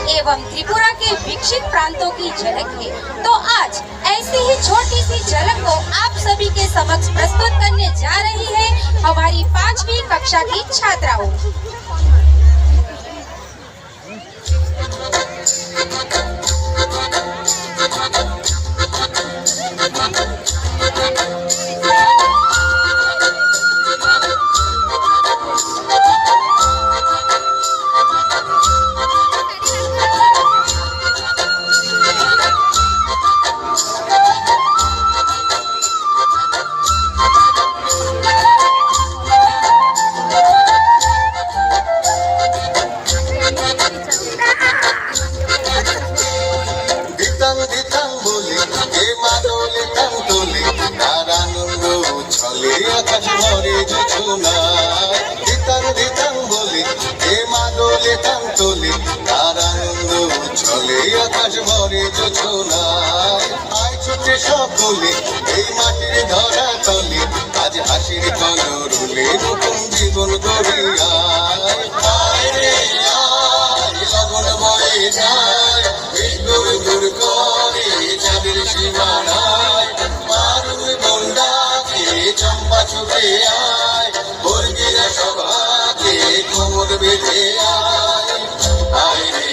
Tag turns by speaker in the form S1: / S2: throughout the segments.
S1: एवं त्रिपुरा के विकसित प्रांतों की झलक है। तो आज ऐसी ही छोटी सी झलक को आप सभी के समक्ष प्रस्तुत करने जा रही है हमारी 5वीं कक्षा की छात्राओं।
S2: সকলে এই মাটির ধরা তলে আজ হাসির কলরুলে নতুন জীবন গড়িয়ায় রে লগন বয়ে যায় গুর গুর করে চাঁদের সীমানায় মারুন বন্ডাকে চম্পা ছুটে আয় বর্গিরা সভাকে কোমর বেঁধে আয় আয় রে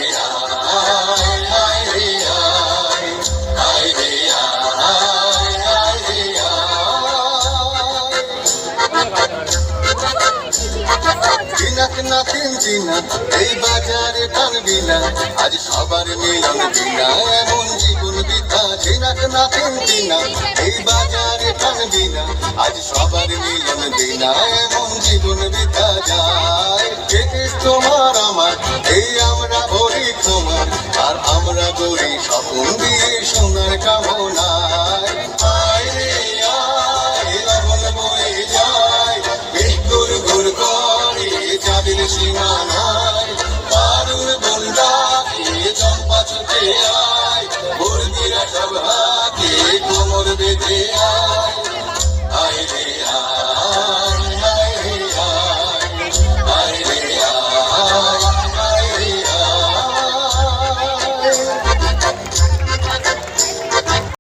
S2: নাতিন জিনা এই বাজারে টানবি না আজ সবার মিলন বিনা এমন জীবন বিধা ঝিনাক নাতিন জিনা এই বাজারে টানবি না আজ সবার মিলন বিনা এমন জীবন বিধা যায় যেতিস তোমার আমার এই আমরা বলি তোমার আর আমরা বলি স্বপ্ন দিয়ে সোনার কামনায় আয় রে আয় লগন বয়ে যায় গুর গুর করে চাঁদের সীমানায় পারুর বন্ডাকে চম্পা ছুটে আয় বর্গিরা সভাকে কোমর বেঁধে